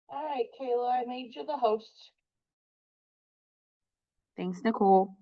All right, Kayla, I made you the host. Thanks, Nicole.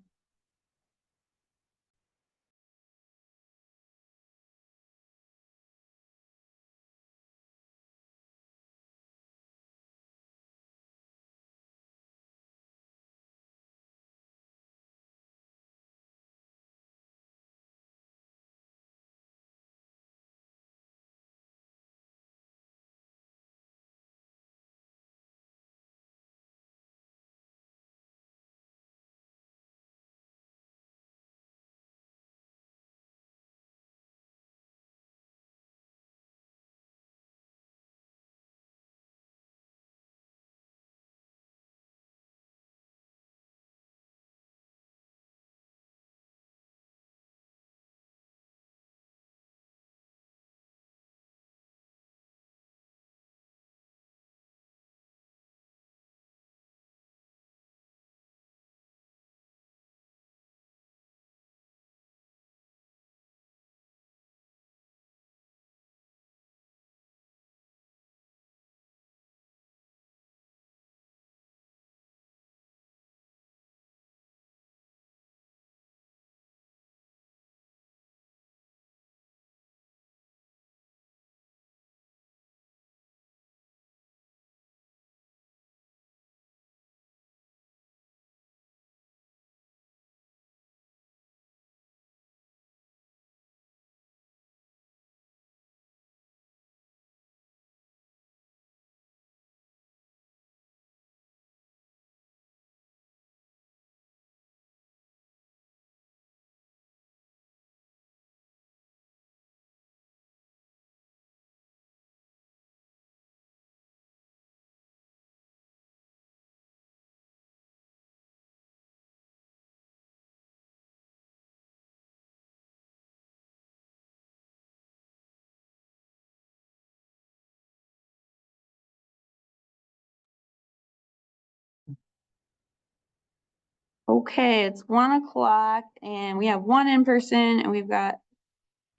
Okay, it's 1 o'clock and we have one in person and we've got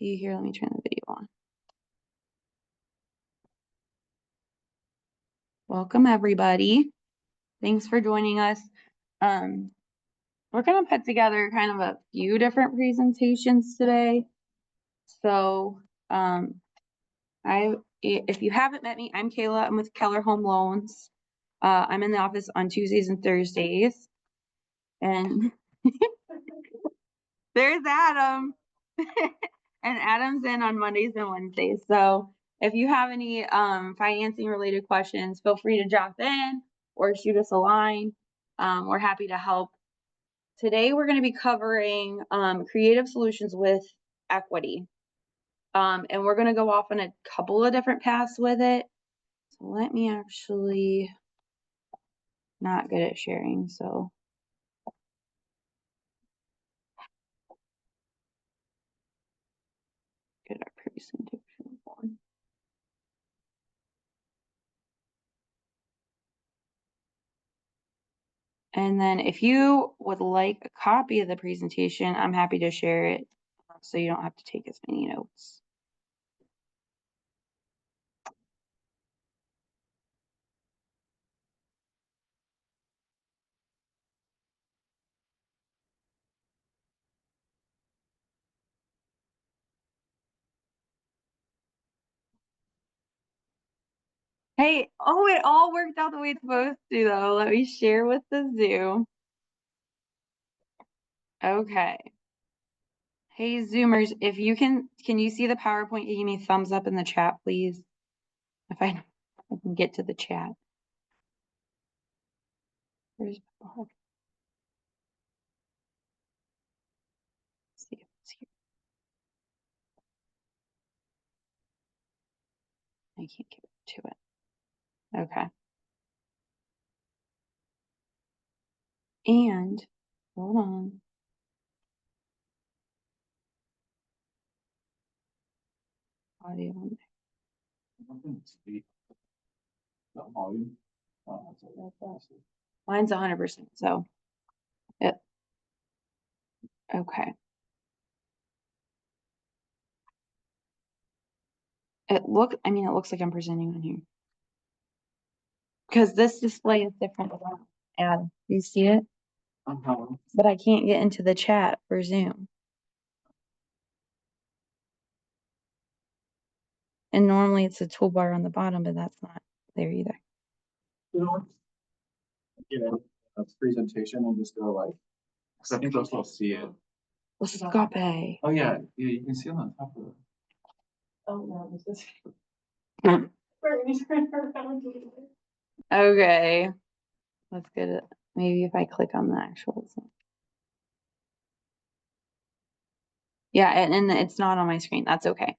you here. Let me turn the video on. Welcome everybody. Thanks for joining us. We're gonna put together kind of a few different presentations today. So if you haven't met me, I'm Kayla. I'm with Keller Home Loans. I'm in the office on Tuesdays and Thursdays. And there's Adam. And Adam's in on Mondays and Wednesdays. So if you have any financing related questions, feel free to drop in or shoot us a line. We're happy to help. Today we're going to be covering creative solutions with equity. And we're going to go off on a couple of different paths with it. So let me actually not good at sharing. So get our presentation going. And then if you would like a copy of the presentation, I'm happy to share it so you don't have to take as many notes. Hey, it all worked out the way it's supposed to though. Let me share with the Zoom. Okay. Hey Zoomers, if you can you see the PowerPoint? Give me a thumbs up in the chat, please. If I can get to the chat. Where's my blog? Let's see if it's here. I can't get to it. Okay. And hold on. Audio. Mine's 100%. So, okay. It looks like I'm presenting on here. Because this display is different. Adam, you see it? But I can't get into the chat for Zoom. And normally it's a toolbar on the bottom, but that's not there either. Yeah, that's presentation and just go like, because I think they'll still see it. Escape. Oh, yeah, you can see it on top of it. Oh, no, this is. Okay. Let's get it. Maybe if I click on the actual. Yeah, and it's not on my screen. That's okay.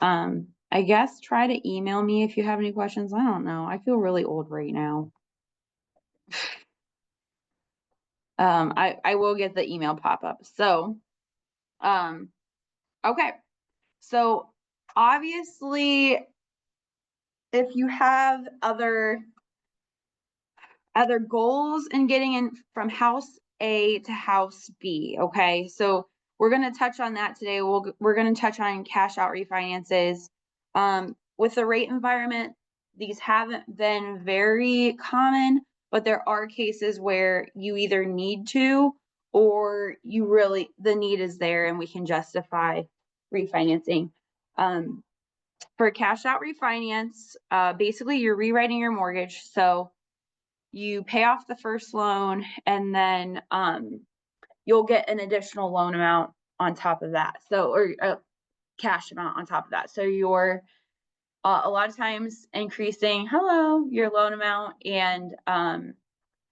I guess try to email me if you have any questions. I don't know. I feel really old right now. I will get the email pop up. So, okay. So obviously, if you have other goals in getting in from house A to house B, okay? So we're going to touch on that today. We're going to touch on cash out refinances. With the rate environment, these haven't been very common, but there are cases where you either need to or you really, the need is there and we can justify refinancing. For cash out refinance, basically you're rewriting your mortgage. So you pay off the first loan and then you'll get an additional loan amount on top of that. So, or a cash amount on top of that. So you're a lot of times increasing your loan amount. And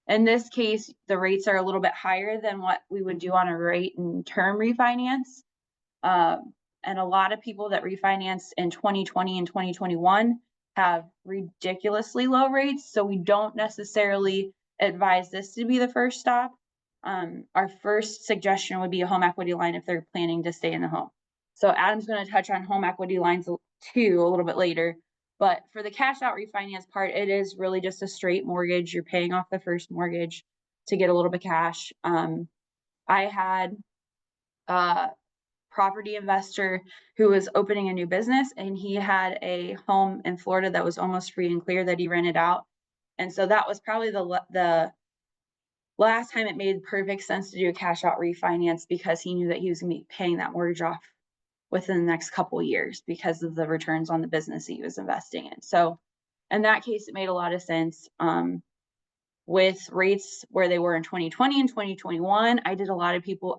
in this case, the rates are a little bit higher than what we would do on a rate and term refinance. And a lot of people that refinanced in 2020 and 2021 have ridiculously low rates. So we don't necessarily advise this to be the first stop. Our first suggestion would be a home equity line if they're planning to stay in the home. So Adam's going to touch on home equity lines too a little bit later. But for the cash out refinance part, it is really just a straight mortgage. You're paying off the first mortgage to get a little bit of cash. I had property investor who was opening a new business, and he had a home in Florida that was almost free and clear that he rented out. And so that was probably the last time it made perfect sense to do a cash out refinance, because he knew that he was going to be paying that mortgage off within the next couple of years because of the returns on the business he was investing in. So in that case, it made a lot of sense. With rates where they were in 2020 and 2021, I had a lot of people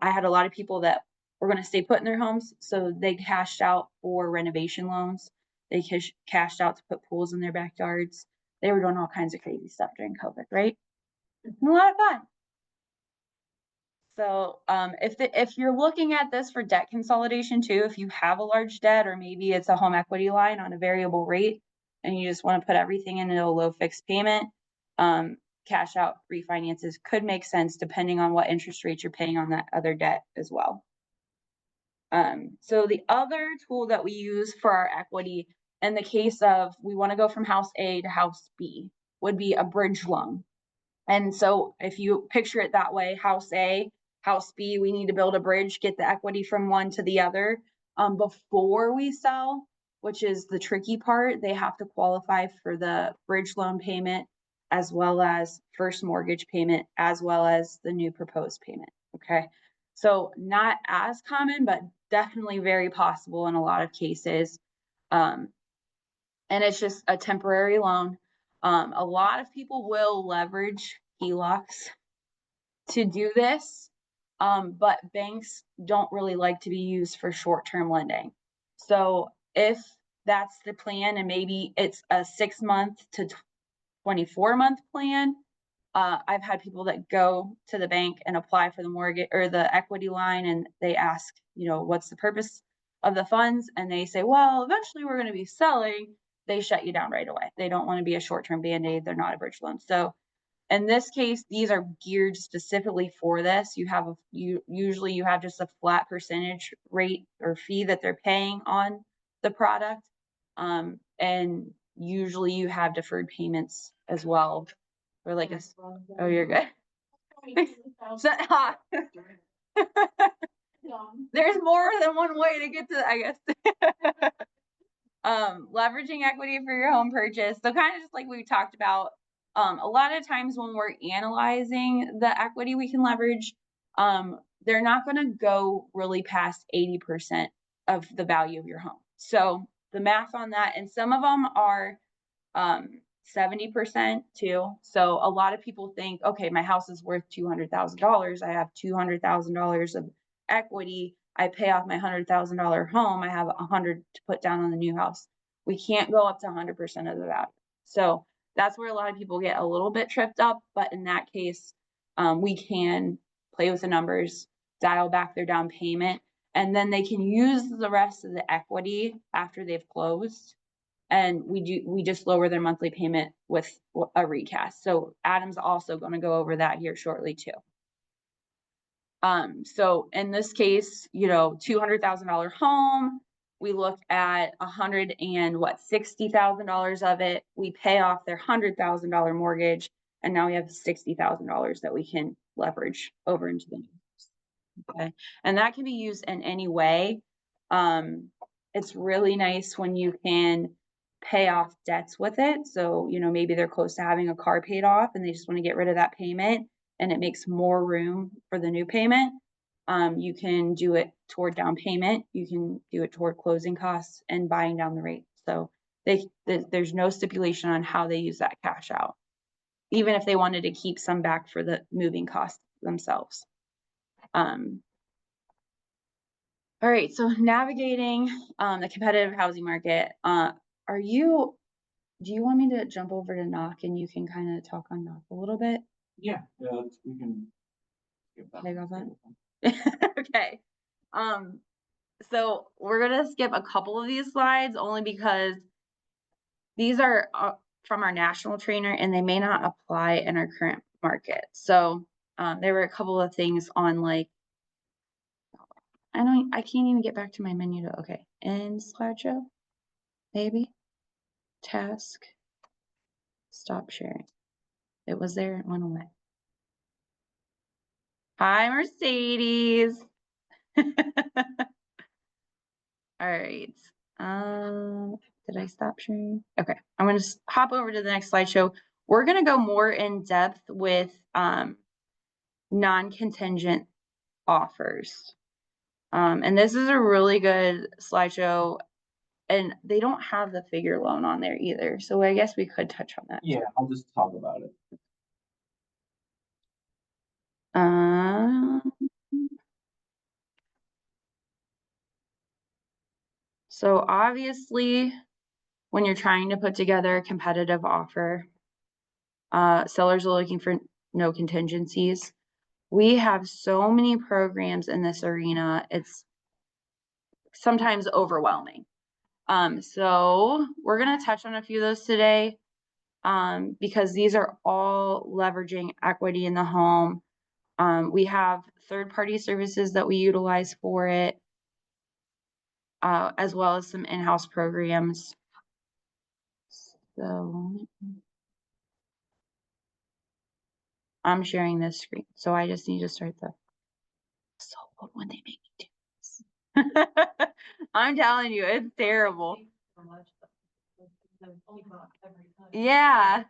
that were going to stay put in their homes. So they cashed out for renovation loans. They cashed out to put pools in their backyards. They were doing all kinds of crazy stuff during COVID, right? A lot of fun. So if you're looking at this for debt consolidation too, if you have a large debt, or maybe it's a home equity line on a variable rate and you just want to put everything into a low fixed payment, cash out refinances could make sense depending on what interest rates you're paying on that other debt as well. So the other tool that we use for our equity in the case of we want to go from house A to house B would be a bridge loan. And so if you picture it that way, house A, house B, we need to build a bridge, get the equity from one to the other before we sell, which is the tricky part. They have to qualify for the bridge loan payment, as well as first mortgage payment, as well as the new proposed payment. Okay. So not as common, but definitely very possible in a lot of cases. And it's just a temporary loan. A lot of people will leverage HELOCs to do this, but banks don't really like to be used for short-term lending. So if that's the plan, and maybe it's a 6-month to 24-month plan, I've had people that go to the bank and apply for the mortgage or the equity line, and they ask, what's the purpose of the funds? And they say, well, eventually we're going to be selling. They shut you down right away. They don't want to be a short-term Band-Aid. They're not a bridge loan. So in this case, these are geared specifically for this. Usually you have just a flat percentage rate or fee that they're paying on the product. And usually you have deferred payments as well. Or like oh, you're good. So, there's more than one way to get to, I guess. Leveraging equity for your home purchase. So kind of just like we talked about, a lot of times when we're analyzing the equity we can leverage, they're not going to go really past 80% of the value of your home. So the math on that, and some of them are 70% too. So a lot of people think, okay, my house is worth $200,000. I have $200,000 of equity. I pay off my $100,000 home. I have 100 to put down on the new house. We can't go up to 100% of the value. So that's where a lot of people get a little bit tripped up. But in that case, we can play with the numbers, dial back their down payment, and then they can use the rest of the equity after they've closed. And we just lower their monthly payment with a recast. So Adam's also going to go over that here shortly too. So in this case, $200,000 home, we look at $60,000 of it. We pay off their $100,000 mortgage, and now we have $60,000 that we can leverage over into the new house. Okay, and that can be used in any way. It's really nice when you can pay off debts with it. So, maybe they're close to having a car paid off and they just want to get rid of that payment, and it makes more room for the new payment. You can do it toward down payment. You can do it toward closing costs and buying down the rate. So there's no stipulation on how they use that cash out, even if they wanted to keep some back for the moving costs themselves. All right, so navigating the competitive housing market. Do you want me to jump over to knock and you can kind of talk on knock a little bit? Yeah, we can. Can I go that? Okay. So we're gonna skip a couple of these slides only because these are from our national trainer and they may not apply in our current market. So there were a couple of things on like, I can't even get back to my menu to, okay, end slideshow, maybe, task, stop sharing. It was there, it went away. Hi, Mercedes. All right. Did I stop sharing? Okay, I'm gonna hop over to the next slideshow. We're gonna go more in depth with non-contingent offers. And this is a really good slideshow, and they don't have the figure loan on there either. So I guess we could touch on that. Yeah, I'll just talk about it. So obviously, when you're trying to put together a competitive offer, sellers are looking for no contingencies. We have so many programs in this arena, it's sometimes overwhelming. So we're going to touch on a few of those today, because these are all leveraging equity in the home. We have third-party services that we utilize for it, as well as some in-house programs. So I'm sharing this screen, so I just need to start the so old when they make me do this. I'm telling you, it's terrible. Yeah.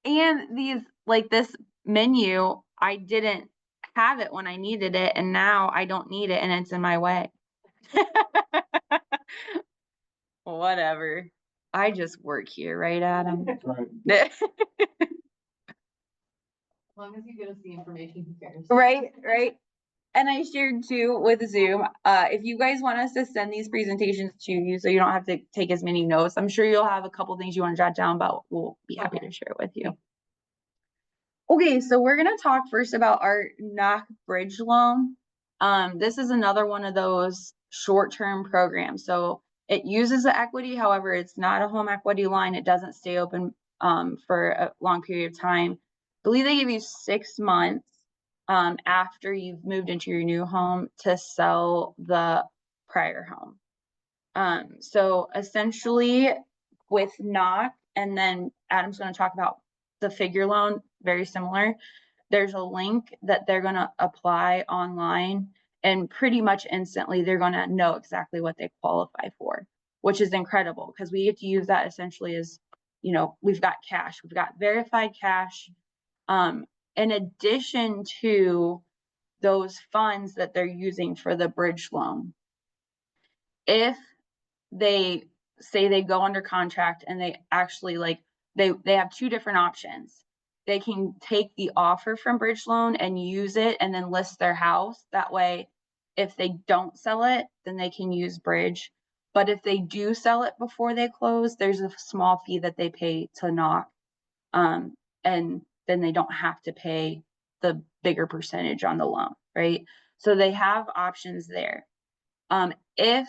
And these, like this menu, I didn't have it when I needed it, and now I don't need it and it's in my way. Whatever. I just work here, right, Adam? Right. As long as you get us the information, who cares? Right, right. And I shared too with Zoom, if you guys want us to send these presentations to you so you don't have to take as many notes, I'm sure you'll have a couple things you want to jot down, but we'll be happy to share it with you. Okay, so we're gonna talk first about our knock bridge loan. This is another one of those short-term programs. So it uses the equity, however, it's not a home equity line. It doesn't stay open for a long period of time. I believe they give you 6 months after you've moved into your new home to sell the prior home. So essentially with knock, and then Adam's going to talk about the figure loan, very similar. There's a link that they're going to apply online, and pretty much instantly they're going to know exactly what they qualify for. which is incredible because we get to use that essentially as, you know, we've got cash, we've got verified cash. In addition to those funds that they're using for the bridge loan. If they say they go under contract and they actually like, they have two different options. They can take the offer from bridge loan and use it and then list their house. That way, if they don't sell it, then they can use bridge. But if they do sell it before they close, there's a small fee that they pay to knock. And then they don't have to pay the bigger percentage on the loan, right? So they have options there. If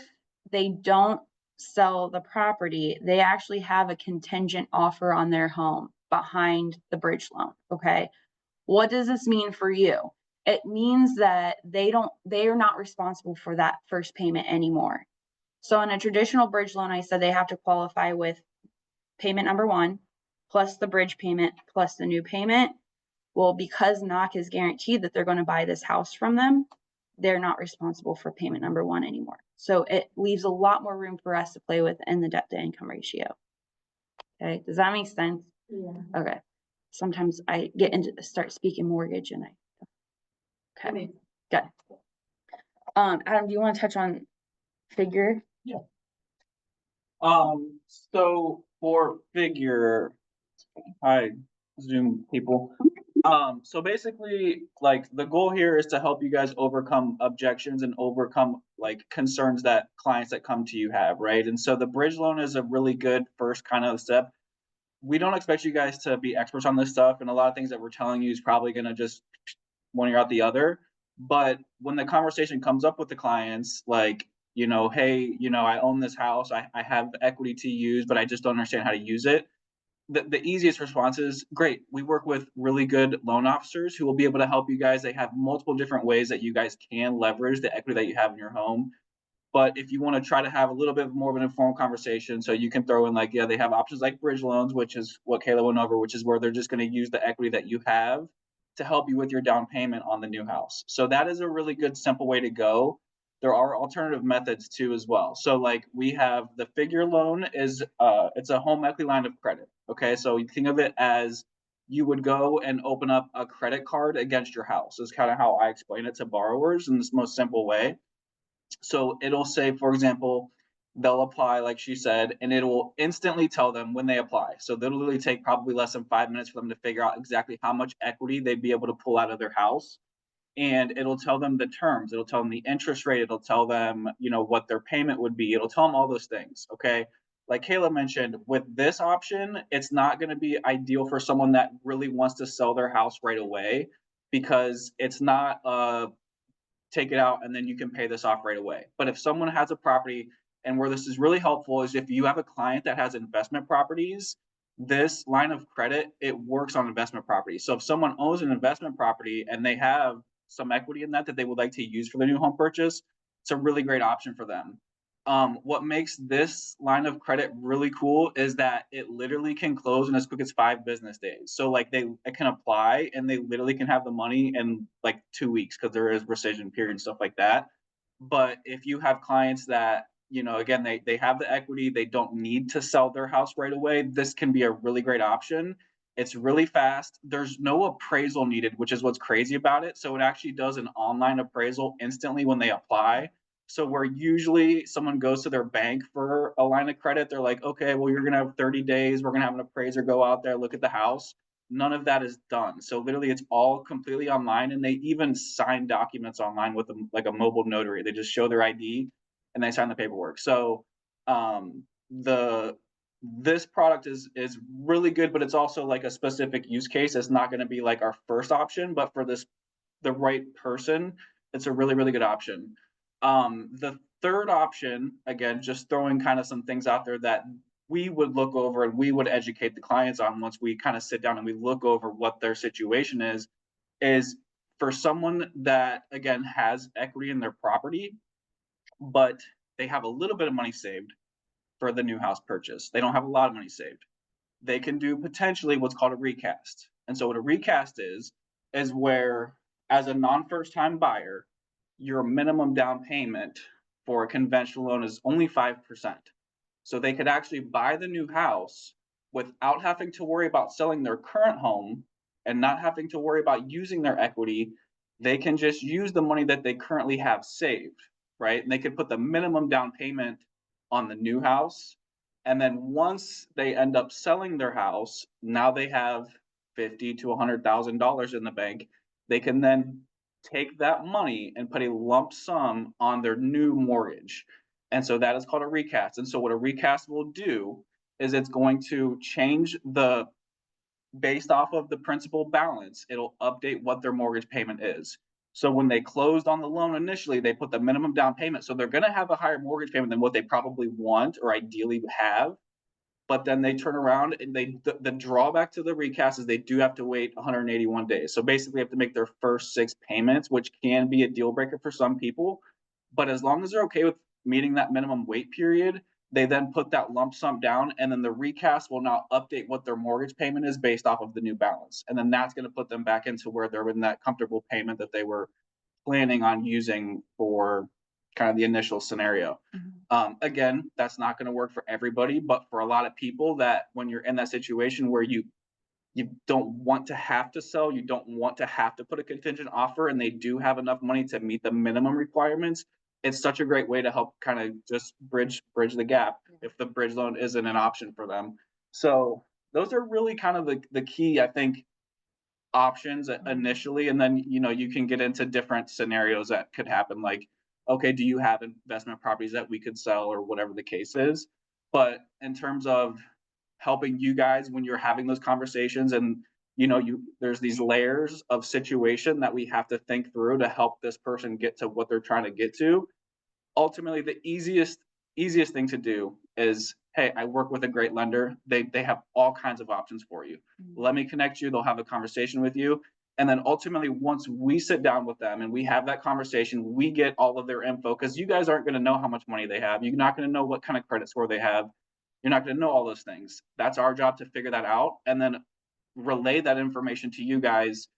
they don't sell the property, they actually have a contingent offer on their home behind the bridge loan, okay? What does this mean for you? It means that they are not responsible for that first payment anymore. So in a traditional bridge loan, I said they have to qualify with payment number one, plus the bridge payment, plus the new payment. Well, because knock is guaranteed that they're going to buy this house from them, they're not responsible for payment number one anymore. So it leaves a lot more room for us to play with in the debt to income ratio. Okay, does that make sense? Yeah. Okay. Sometimes I get into start speaking mortgage and okay. Good. Adam, do you want to touch on figure? So for figure, hi, Zoom people. So basically, like, the goal here is to help you guys overcome objections and overcome like concerns that clients that come to you have, right? And so the bridge loan is a really good first kind of step. We don't expect you guys to be experts on this stuff, and a lot of things that we're telling you is probably gonna just one ear out the other. But when the conversation comes up with the clients, like, you know, hey, you know, I own this house, I have equity to use, but I just don't understand how to use it. The easiest response is great. We work with really good loan officers who will be able to help you guys. They have multiple different ways that you guys can leverage the equity that you have in your home. But if you want to try to have a little bit more of an informed conversation, so you can throw in like, yeah, they have options like bridge loans, which is what Kayla went over, which is where they're just going to use the equity that you have to help you with your down payment on the new house. So that is a really good, simple way to go. There are alternative methods too as well. So like we have the figure loan is it's a home equity line of credit. Okay, so you think of it as you would go and open up a credit card against your house. Is kind of how I explain it to borrowers in this most simple way. So it'll say, for example, they'll apply, like she said, and it will instantly tell them when they apply. So they'll literally take probably less than 5 minutes for them to figure out exactly how much equity they'd be able to pull out of their house. And it'll tell them the terms, it'll tell them the interest rate, it'll tell them, you know, what their payment would be, it'll tell them all those things. Okay. Like Kayla mentioned, with this option, it's not going to be ideal for someone that really wants to sell their house right away, because it's not take it out and then you can pay this off right away. But if someone has a property, and where this is really helpful is if you have a client that has investment properties, this line of credit, it works on investment properties. So if someone owns an investment property and they have some equity in that that they would like to use for their new home purchase, it's a really great option for them. What makes this line of credit really cool is that it literally can close in as quick as 5 business days. So like they can apply and they literally can have the money in like 2 weeks because there is rescission period and stuff like that. But if you have clients that, you know, again, they have the equity, they don't need to sell their house right away, this can be a really great option. It's really fast. There's no appraisal needed, which is what's crazy about it. So it actually does an online appraisal instantly when they apply. So where usually someone goes to their bank for a line of credit, they're like, okay, well, you're going to have 30 days. We're going to have an appraiser go out there, look at the house. None of that is done. So literally it's all completely online, and they even sign documents online with like a mobile notary. They just show their ID and they sign the paperwork. So this product is really good, but it's also like a specific use case. It's not going to be like our first option, but for the right person, it's a really, really good option. The third option, again, just throwing kind of some things out there that we would look over and we would educate the clients on once we kind of sit down and we look over what their situation is for someone that, again, has equity in their property, but they have a little bit of money saved for the new house purchase. They don't have a lot of money saved. They can do potentially what's called a recast. And so what a recast is where, as a non-first time buyer, your minimum down payment for a conventional loan is only 5%. So they could actually buy the new house without having to worry about selling their current home and not having to worry about using their equity. They can just use the money that they currently have saved, right? And they could put the minimum down payment on the new house. And then once they end up selling their house, now they have $50,000 to $100,000 in the bank. They can then take that money and put a lump sum on their new mortgage. And so that is called a recast. And so what a recast will do is it's going to change the, based off of the principal balance, it'll update what their mortgage payment is. So when they closed on the loan initially, they put the minimum down payment. So they're going to have a higher mortgage payment than what they probably want or ideally have. But then they turn around and the drawback to the recast is they do have to wait 181 days. So basically they have to make their first 6 payments, which can be a deal breaker for some people. But as long as they're okay with meeting that minimum wait period, they then put that lump sum down, and then the recast will now update what their mortgage payment is based off of the new balance. And then that's going to put them back into where they're in that comfortable payment that they were planning on using for kind of the initial scenario. Again, that's not going to work for everybody, but for a lot of people, that when you're in that situation where you don't want to have to sell, you don't want to have to put a contingent offer, and they do have enough money to meet the minimum requirements, it's such a great way to help kind of just bridge the gap if the bridge loan isn't an option for them. So those are really kind of the key, I think, options initially. And then, you can get into different scenarios that could happen. Like, okay, do you have investment properties that we could sell, or whatever the case is? But in terms of helping you guys when you're having those conversations, and there's these layers of situation that we have to think through to help this person get to what they're trying to get to. Ultimately, the easiest thing to do is, hey, I work with a great lender. They have all kinds of options for you. Let me connect you. They'll have a conversation with you. And then ultimately, once we sit down with them and we have that conversation, we get all of their info, because you guys aren't going to know how much money they have. You're not going to know what kind of credit score they have. You're not going to know all those things. That's our job to figure that out and then relay that information to you guys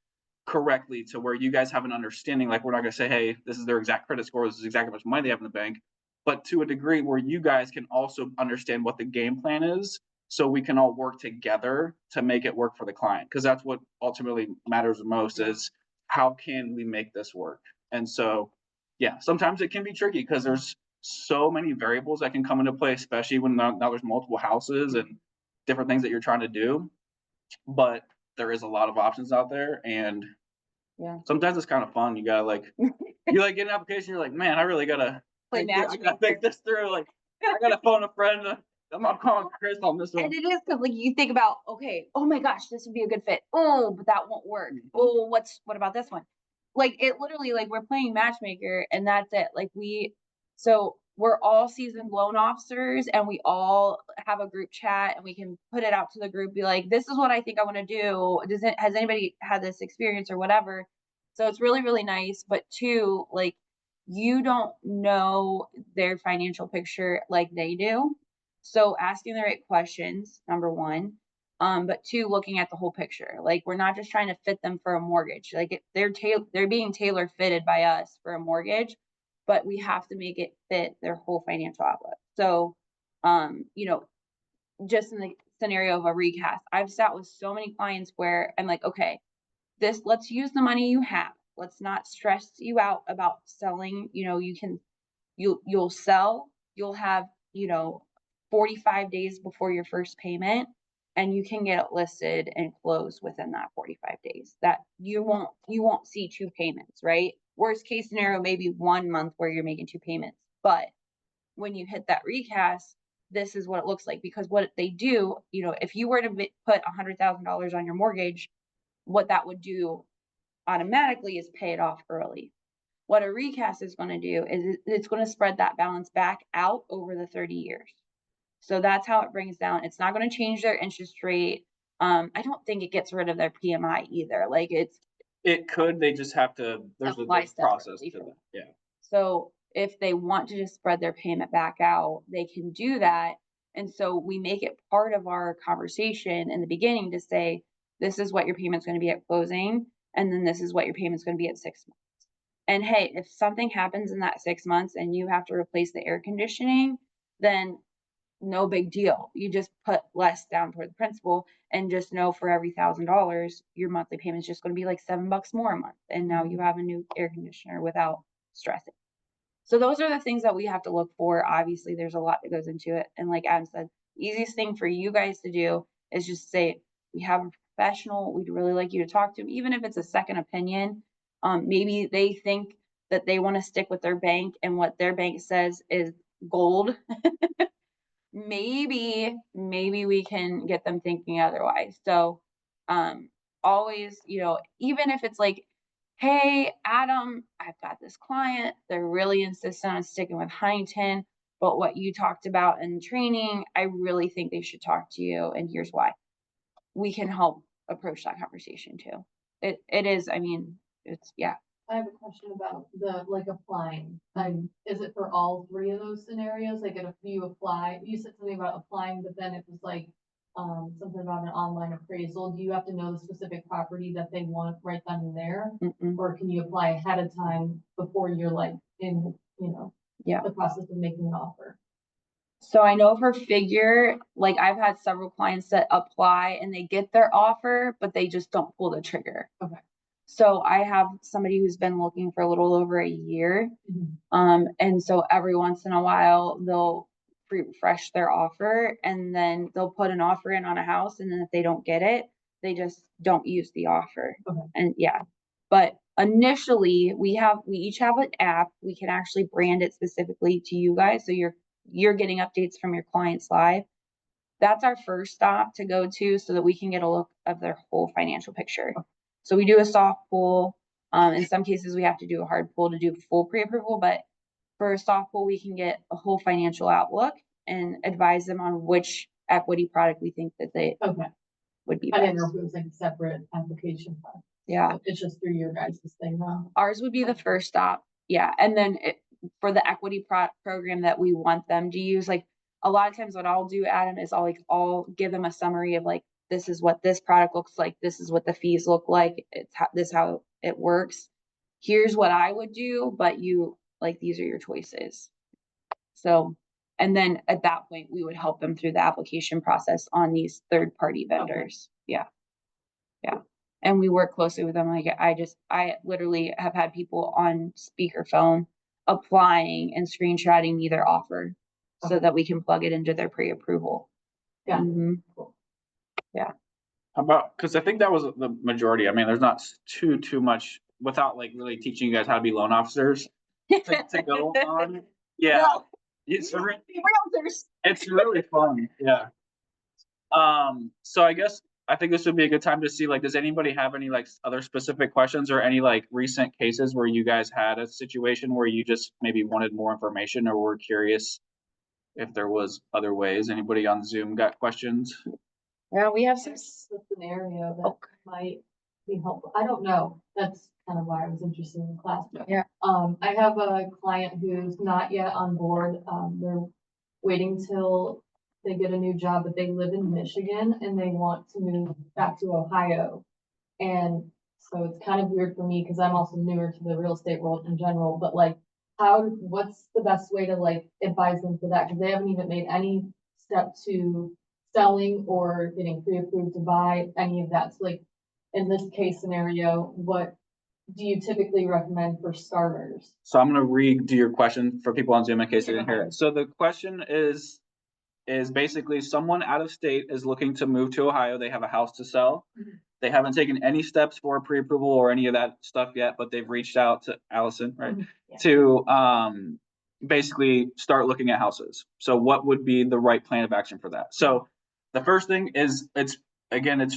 correctly, to where you guys have an understanding. Like, we're not going to say, hey, this is their exact credit score, this is exactly how much money they have in the bank, but to a degree where you guys can also understand what the game plan is, so we can all work together to make it work for the client. Because that's what ultimately matters the most, is how can we make this work? And so, yeah, sometimes it can be tricky because there's so many variables that can come into play, especially when now there's multiple houses and different things that you're trying to do. But there is a lot of options out there, and sometimes it's kind of fun. You gotta you get an application, you're like, man, I really gotta Play matchmaker. think this through. Like, I gotta phone a friend. I'm not calling Chris on this one. And it is because, like, you think about, okay, oh my gosh, this would be a good fit. Oh, but that won't work. Oh, what about this one? Like, it literally, like, we're playing matchmaker, and that's it. Like, so we're all seasoned loan officers, and we all have a group chat, and we can put it out to the group, be like, this is what I think I want to do. Has anybody had this experience or whatever? So it's really, really nice. But 2, like, you don't know their financial picture like they do. So asking the right questions, number 1. But 2, looking at the whole picture. Like, we're not just trying to fit them for a mortgage. Like, they're being tailor fitted by us for a mortgage, but we have to make it fit their whole financial outlook. So, just in the scenario of a recast, I've sat with so many clients where I'm like, okay, let's use the money you have. Let's not stress you out about selling. You'll sell, you'll have, 45 days before your first payment, and you can get it listed and closed within that 45 days. That you won't see 2 payments, right? Worst case scenario, maybe 1 month where you're making 2 payments. But when you hit that recast, this is what it looks like. Because what they do, if you were to put $100,000 on your mortgage, what that would do automatically is pay it off early. What a recast is going to do is it's going to spread that balance back out over the 30 years. So that's how it brings down. It's not going to change their interest rate. I don't think it gets rid of their PMI either. Like, it could, they just have to, there's a process to that. Yeah. So if they want to just spread their payment back out, they can do that. And so we make it part of our conversation in the beginning to say, this is what your payment's going to be at closing, and then this is what your payment's going to be at 6 months. And hey, if something happens in that 6 months and you have to replace the air conditioning, then no big deal. You just put less down toward the principal and just know for every $1,000, your monthly payment is just going to be like $7 more a month. And now you have a new air conditioner without stressing. So those are the things that we have to look for. Obviously, there's a lot that goes into it. And like Adam said, easiest thing for you guys to do is just say, we have a professional, we'd really like you to talk to them, even if it's a second opinion. Maybe they think that they want to stick with their bank and what their bank says is gold. Maybe we can get them thinking otherwise. So always, even if it's like, hey, Adam, I've got this client, they're really insistent on sticking with Huntington, but what you talked about in training, I really think they should talk to you, and here's why. We can help approach that conversation too. It is, I mean, it's, yeah. I have a question about like applying. Is it for all three of those scenarios? Like if you apply, you said something about applying, but then it was like, something about an online appraisal. Do you have to know the specific property that they want right then and there? Mm-mm. Or can you apply ahead of time before you're like in, Yeah. the process of making an offer? So I know for figure, like I've had several clients that apply and they get their offer, but they just don't pull the trigger. Okay. So I have somebody who's been looking for a little over a year. And so every once in a while they'll refresh their offer and then they'll put an offer in on a house. And then if they don't get it, they just don't use the offer. Okay. And yeah, but initially we each have an app. We can actually brand it specifically to you guys. So you're getting updates from your clients live. That's our first stop to go to so that we can get a look of their whole financial picture. So we do a soft pull. In some cases, we have to do a hard pull to do full pre-approval, but for a soft pull, we can get a whole financial outlook and advise them on which equity product we think that they Okay. would be I didn't best. know if it was like a separate application process. Yeah. It's just through your guys' thing now. Ours would be the first stop. Yeah. And then for the equity program that we want them to use, like a lot of times what I'll do, Adam, is I'll give them a summary of like, this is what this product looks like. This is what the fees look like. This is how it works. Here's what I would do, but these are your choices. So, and then at that point, we would help them through the application process on these third-party vendors. Okay. Yeah. And we work closely with them. Like I literally have had people on speakerphone applying and screenshotting me their offer so that we can plug it into their pre-approval. Yeah. Mm-hmm. Yeah. How about, because I think that was the majority. I mean, there's not too much without like really teaching you guys how to be loan officers to go on. Yeah. No. It's Realtors. it's really fun. Yeah. So I think this would be a good time to see, like, does anybody have any like other specific questions or any like recent cases where you guys had a situation where you just maybe wanted more information or were curious if there was other ways? Anybody on Zoom got questions? Yeah, we have some. There's a scenario that might be helpful. I don't know. That's kind of why I was interested in the class. Yeah. I have a client who's not yet on board. They're waiting till they get a new job, but they live in Michigan and they want to move back to Ohio. And so it's kind of weird for me because I'm also newer to the real estate world in general, but like, what's the best way to like advise them for that? Because they haven't even made any step to selling or getting pre-approved to buy any of that. So like in this case scenario, what do you typically recommend for starters? So I'm gonna redo your question for people on Zoom in case they didn't hear it. So the question is basically someone out of state is looking to move to Ohio. They have a house to sell. They haven't taken any steps for pre-approval or any of that stuff yet, but they've reached out to Allison, right? Yeah. To basically start looking at houses. So what would be the right plan of action for that? So the first thing is it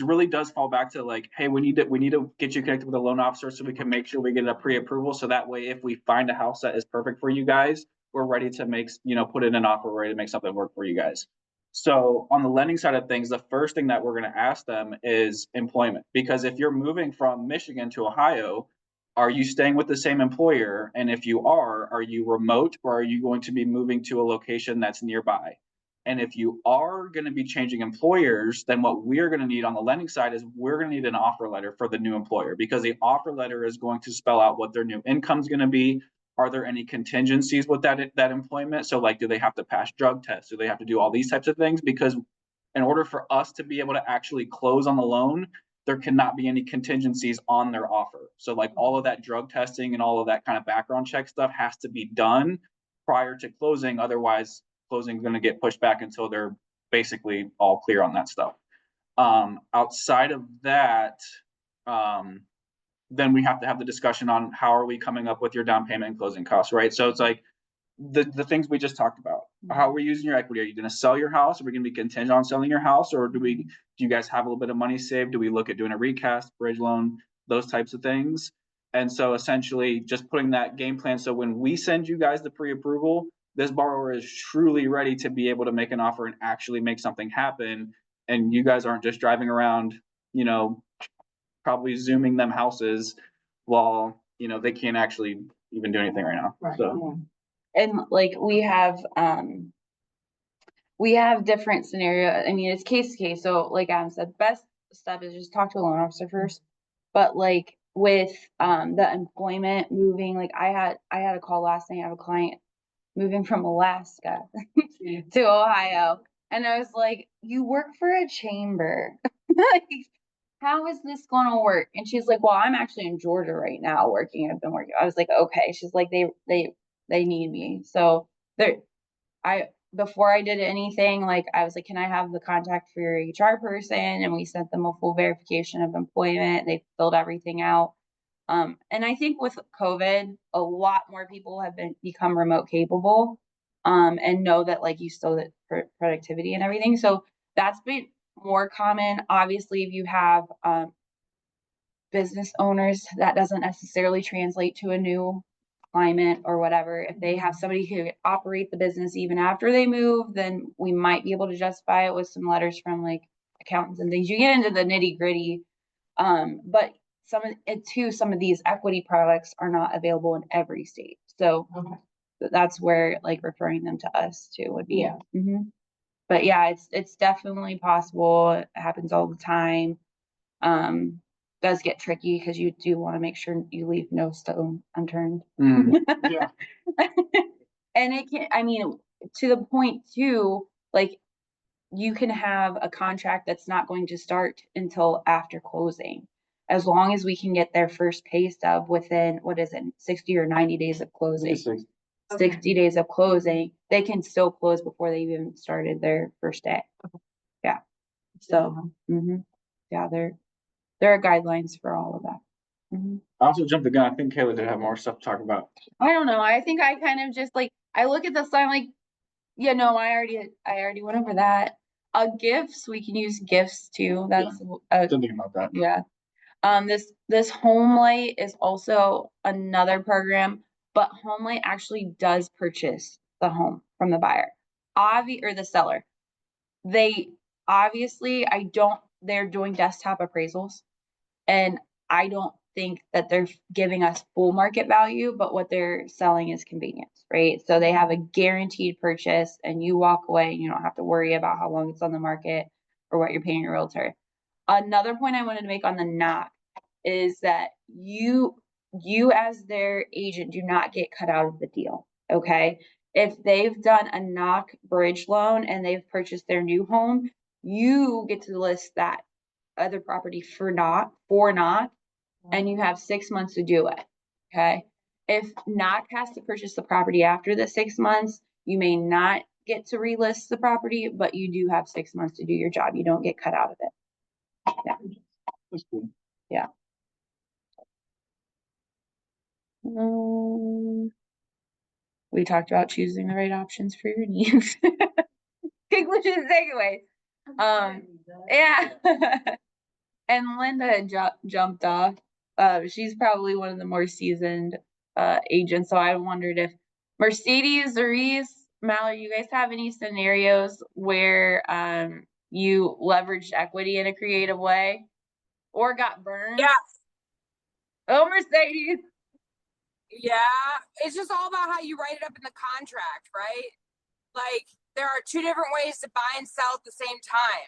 really does fall back to like, hey, we need to get you connected with a loan officer so we can make sure we get a pre-approval. So that way, if we find a house that is perfect for you guys, we're ready to make, put in an offer, ready to make something work for you guys. So on the lending side of things, the first thing that we're going to ask them is employment, because if you're moving from Michigan to Ohio, are you staying with the same employer? And if you are you remote or are you going to be moving to a location that's nearby? And if you are going to be changing employers, then what we're going to need on the lending side is we're going to need an offer letter for the new employer, because the offer letter is going to spell out what their new income is going to be, Are there any contingencies with that employment? So like, do they have to pass drug tests? Do they have to do all these types of things? Because in order for us to be able to actually close on the loan, there cannot be any contingencies on their offer. So like all of that drug testing and all of that kind of background check stuff has to be done prior to closing. Otherwise, closing is going to get pushed back until they're basically all clear on that stuff. Outside of that, then we have to have the discussion on how are we coming up with your down payment and closing costs, right? So it's like the things we just talked about. How are we using your equity? Are you going to sell your house? Are we going to be contingent on selling your house? Or do you guys have a little bit of money saved? Do we look at doing a recast, bridge loan, those types of things? And so essentially just putting that game plan. So when we send you guys the pre-approval, this borrower is truly ready to be able to make an offer and actually make something happen. And you guys aren't just driving around, probably zooming them houses while, they can't actually even do anything right now. Right. So. And like we have different scenario. I mean, it's case to case. So like Adam said, best step is just talk to a loan officer first. But like with the employment moving, like I had a call last night. I have a client moving from Alaska to Ohio. And I was like, you work for a chamber. Like, how is this going to work? And she's like, well, I'm actually in Georgia right now working. I've been working. I was like, okay. She's like, they need me. So before I did anything, like I was like, can I have the contact for your HR person? And we sent them a full verification of employment. They filled everything out. And I think with COVID, a lot more people have become remote capable, and know that like you still get productivity and everything. So that's been more common. Obviously, if you have business owners, that doesn't necessarily translate to a new climate or whatever. If they have somebody who operate the business even after they move, then we might be able to justify it with some letters from like accountants and things. You get into the nitty gritty, but some of these equity products are not available in every state. So Okay. that's where like referring them to us too would be. Yeah. But yeah, it's definitely possible. It happens all the time. Does get tricky because you do want to make sure you leave no stone unturned. Yeah. And it can, I mean, to the point too, like you can have a contract that's not going to start until after closing. As long as we can get their first pay stub within, 60 or 90 days of closing. 60 days of closing, they can still close before they even started their first day. Yeah. So, yeah, there are guidelines for all of that. I also jumped the gun. I think Kayla did have more stuff to talk about. I don't know. I think I kind of just like, I look at the sign like, yeah, no, I already went over that. Gifts, we can use gifts too. That's Didn't think about that. yeah. This Homelight is also another program, but Homelight actually does purchase the home from the buyer, or the seller. They obviously, they're doing desktop appraisals, and I don't think that they're giving us full market value, but what they're selling is convenience, right? So they have a guaranteed purchase and you walk away and you don't have to worry about how long it's on the market or what you're paying your realtor. Another point I wanted to make on the knock is that you as their agent do not get cut out of the deal. Okay. If they've done a knock bridge loan and they've purchased their new home, you get to list that other property for not, and you have 6 months to do it. Okay. If knock has to purchase the property after the 6 months, you may not get to relist the property, but you do have 6 months to do your job. You don't get cut out of it. Yeah. That's cool. Yeah. We talked about choosing the right options for your needs. Conclusions, takeaways. Yeah. And Linda jumped off. She's probably one of the more seasoned agents. So I wondered if Mercedes or Reese, Mallory, you guys have any scenarios where you leveraged equity in a creative way or got burned? Yeah. Oh, Mercedes. Yeah. It's just all about how you write it up in the contract, right? Like there are two different ways to buy and sell at the same time.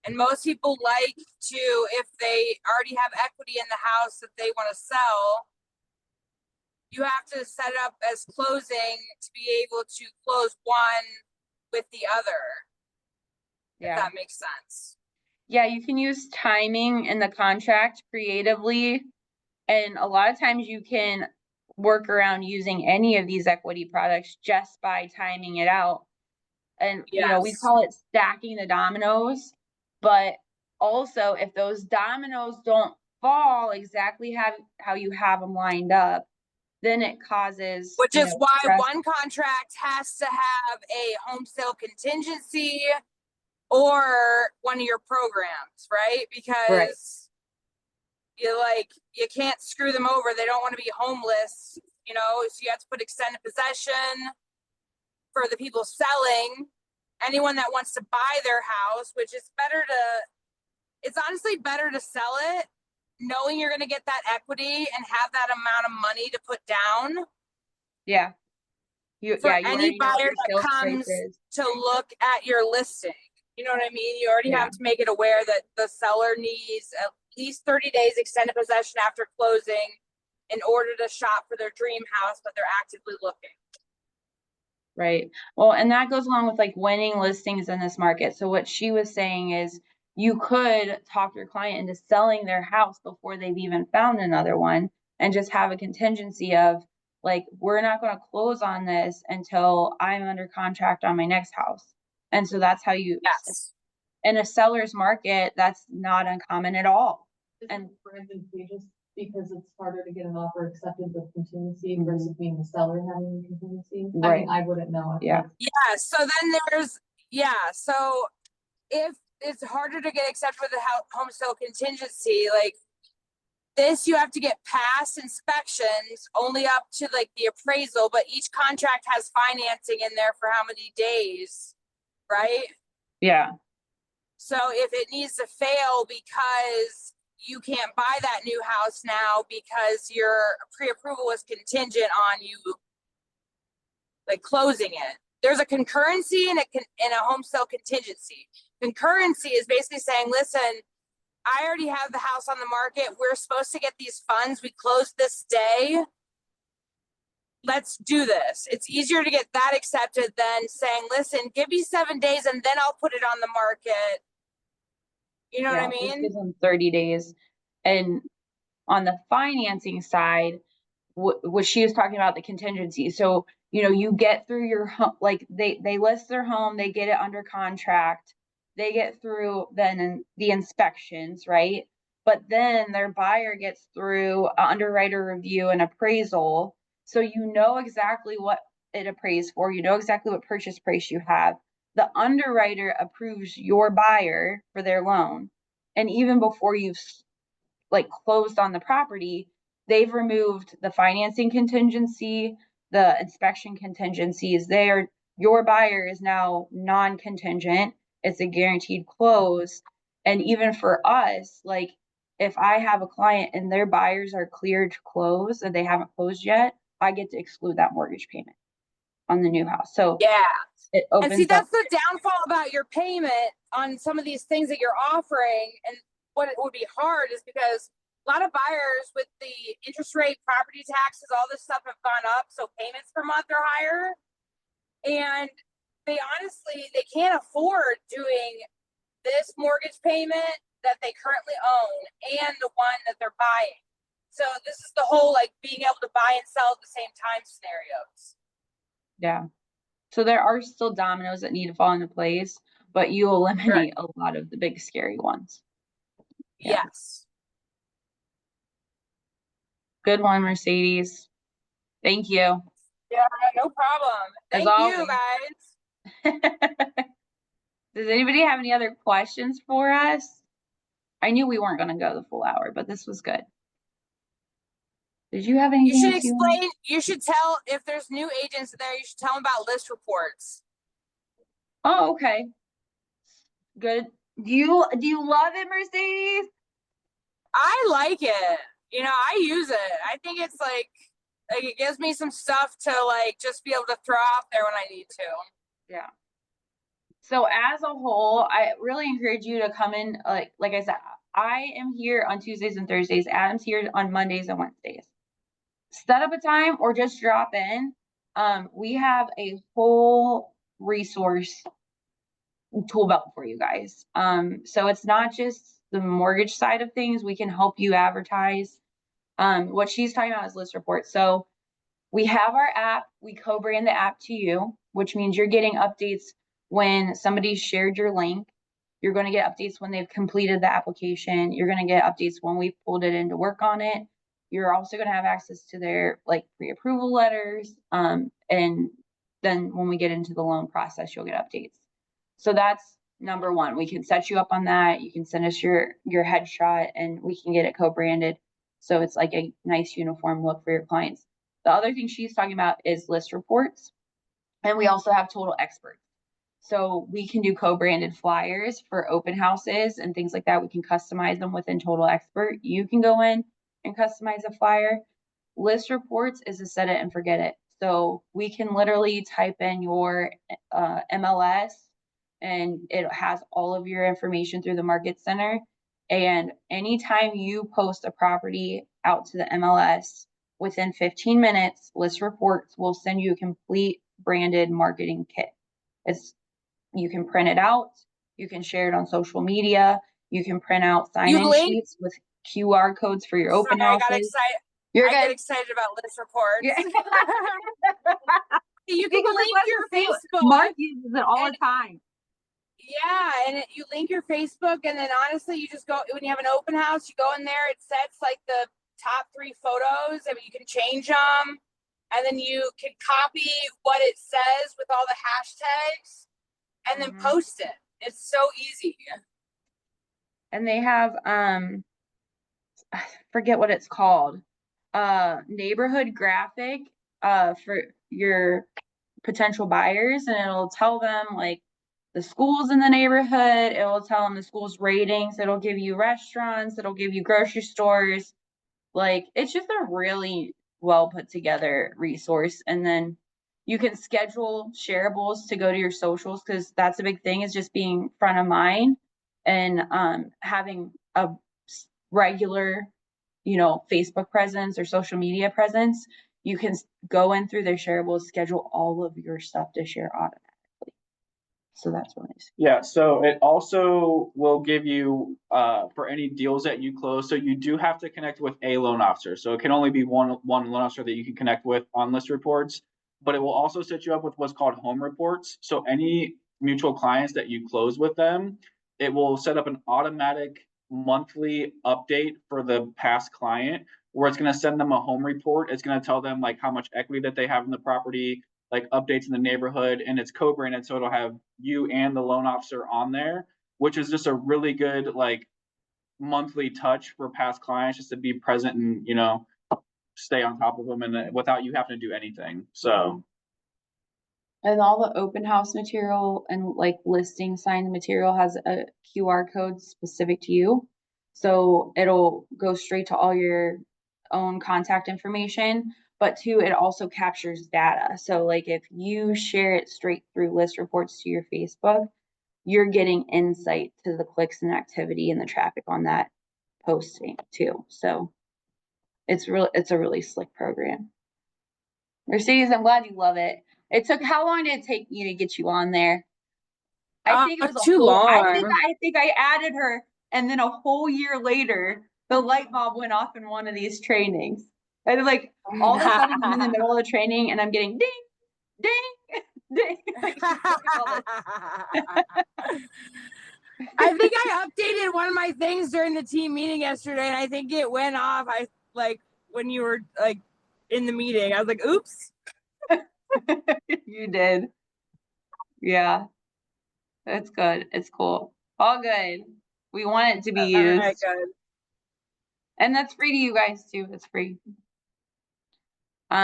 And most people like to, if they already have equity in the house that they want to sell, you have to set it up as closing to be able to close one with the other, if Yeah. that makes sense. Yeah, you can use timing in the contract creatively. And a lot of times you can work around using any of these equity products just by timing it out. And, you know, we Yes. call it stacking the dominoes, but also if those dominoes don't fall exactly how you have them lined up, then it causes, Which you is know, why stress. one contract has to have a home sale contingency or one of your programs, right? Because you can't screw them over. They don't want to be homeless, so you have to put extended possession for the people selling. Anyone that wants to buy their house, which is it's honestly better to sell it knowing you're going to get that equity and have that amount of money to put down. Yeah. You For already any know what buyer your that sales price comes is. to look at your listing. You know what I mean? You already Yeah. have to make it aware that the seller needs at least 30 days extended possession after closing in order to shop for their dream house, but they're actively looking. Right. Well, and that goes along with like winning listings in this market. So what she was saying is you could talk your client into selling their house before they've even found another one and just have a contingency of like, we're not going to close on this until I'm under contract on my next house. And so that's how you, Yes. in a seller's market, that's not uncommon at all. And for advantageous because it's harder to get an offer accepted with contingency versus being the seller having the contingency. I Right. mean, I wouldn't know. Yeah. Yeah. So then so if it's harder to get accepted with a home sale contingency, like this, you have to get past inspections only up to like the appraisal, but each contract has financing in there for how many days, right? Yeah. So if it needs to fail because you can't buy that new house now because your pre-approval was contingent on you like closing it. There's a concurrency and a home sale contingency. Concurrency is basically saying, listen, I already have the house on the market. We're supposed to get these funds. We closed this day. Let's do this. It's easier to get that accepted than saying, listen, give me 7 days and then I'll put it on the market. You know what I This mean? gives them 30 days. And on the financing side, what she was talking about, the contingency. So, you know, you get through your home, like they list their home, they get it under contract, they get through then the inspections, right? But then their buyer gets through underwriter review and appraisal. So you know exactly what it appraised for, you know exactly what purchase price you have. The underwriter approves your buyer for their loan. And even before you've like closed on the property, they've removed the financing contingency, the inspection contingencies. Your buyer is now non-contingent. It's a guaranteed close. And even for us, like if I have a client and their buyers are cleared to close and they haven't closed yet, I get to exclude that mortgage payment on the new house. So yeah. it And see, opens up. that's the downfall about your payment on some of these things that you're offering. And what it would be hard is because a lot of buyers with the interest rate, property taxes, all this stuff have gone up. So payments per month are higher. And they can't afford doing this mortgage payment that they currently own and the one that they're buying. So this is the whole like being able to buy and sell at the same time scenarios. Yeah. So there are still dominoes that need to fall into place, but you eliminate a lot of the big scary ones. Yeah. Yes. Good one, Mercedes. Thank you. Yeah, no problem. As Thank you, always. guys. Does anybody have any other questions for us? I knew we weren't going to go the full hour, but this was good. Did you have You anything should else you want? explain, you should tell if there's new agents there, you should tell them about list reports. Oh, okay. Good. Do you love it, Mercedes? I like it. I use it. I think it's like it gives me some stuff to like just be able to throw out there when I need to. Yeah. So as a whole, I really encourage you to come in. Like I said, I am here on Tuesdays and Thursdays. Adam's here on Mondays and Wednesdays. set up a time or just drop in. We have a whole resource tool belt for you guys. So it's not just the mortgage side of things. We can help you advertise. What she's talking about is list reports. So we have our app, we co-brand the app to you, which means you're getting updates when somebody shared your link. You're going to get updates when they've completed the application. You're going to get updates when we've pulled it in to work on it. You're also going to have access to their like pre-approval letters. And then when we get into the loan process, you'll get updates. So that's number one. We can set you up on that. You can send us your headshot and we can get it co-branded. So it's like a nice uniform look for your clients. The other thing she's talking about is list reports. And we also have total experts. So we can do co-branded flyers for open houses and things like that. We can customize them within Total Expert. You can go in and customize a flyer. List reports is a set it and forget it. So we can literally type in your MLS and it has all of your information through the market center. And anytime you post a property out to the MLS, within 15 minutes, List Reports will send you a complete branded marketing kit. You can print it out, you can share it on social media, you can print out sign-in sheets with QR codes for your open houses. I got excited. You're I good. get excited about list reports. Yeah. You can link your Facebook. Mark uses it all the time. Yeah, and you link your Facebook, and then honestly, you just go when you have an open house. You go in there. It sets like the top 3 photos. I mean, you can change them, and then you can copy what it says with all the hashtags, and then post it. It's so easy. And they have I forget what it's called, neighborhood graphic for your potential buyers, and it'll tell them like the schools in the neighborhood, it will tell them the school's ratings, it'll give you restaurants, it'll give you grocery stores. Like it's just a really well put together resource. And then you can schedule shareables to go to your socials, because that's a big thing, is just being front of mind and having a regular, Facebook presence or social media presence. You can go in through their shareables, schedule all of your stuff to share automatically. So that's really nice. Yeah, so it also will give you, for any deals that you close, so you do have to connect with a loan officer. So it can only be one loan officer that you can connect with on list reports, but it will also set you up with what's called home reports. So any mutual clients that you close with them, it will set up an automatic monthly update for the past client, where it's going to send them a home report. It's going to tell them like how much equity that they have in the property, like updates in the neighborhood, and it's co-branded, so it'll have you and the loan officer on there, which is just a really good like monthly touch for past clients, just to be present and stay on top of them, and without you having to do anything. So And all the open house material and like listing signed material has a QR code specific to you. So it'll go straight to all your own contact information, but too, it also captures data. So like if you share it straight through list reports to your Facebook, you're getting insight to the clicks and activity and the traffic on that posting too. So it's a really slick program. Mercedes, I'm glad you love it. How long did it take me to get you on there? I think it was too long. I think I added her, and then a whole year later, the light bulb went off in one of these trainings. And like all of a sudden I'm in the middle of the training and I'm getting ding, ding, ding. I think I updated one of my things during the team meeting yesterday, and I think it went off. When you were like in the meeting, I was like, "Oops." You did. Yeah. That's good. It's cool. All good. We want it to be used. All right, good. And that's free to you guys too. It's free. All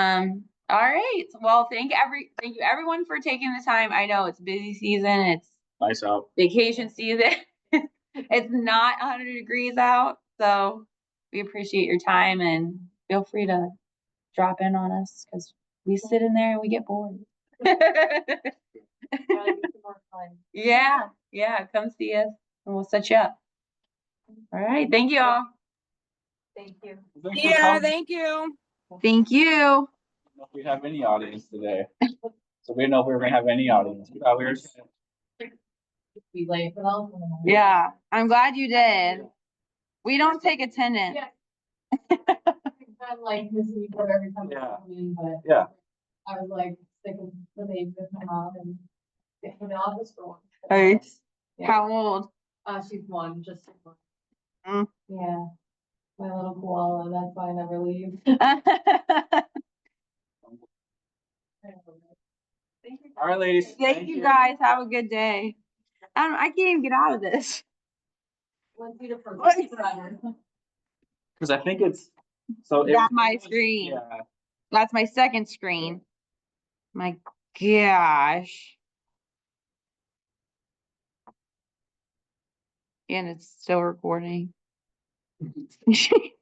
right. Well, thank you everyone for taking the time. I know it's busy season. It's nice out. Vacation season. It's not 100 degrees out. So we appreciate your time, and feel free to drop in on us, because we sit in there and we get bored. Yeah, come see us and we'll set you up. All right, thank you all. Thank you. Thanks for Yeah, coming. thank you. Thank you. I don't know if we have any audience today. So we didn't know if we were gonna have any audience. We thought we were. Be late, but I'll. Yeah, I'm glad you did. We don't take attendance. Yeah. I'm like missing each other every time I Yeah. come in, but. Yeah. I was like sick of the baby with my mom and get in the office for one. Right. Yeah. How old? She's one, just one. Mm. Yeah. My little koala, that's why I never leave. All right, ladies. Thank you guys. Have a good day. I can't even get out of this. Let's do it for What? forever. Cause I think it's, so. That's my screen. Yeah. That's my second screen. My gosh. And it's still recording.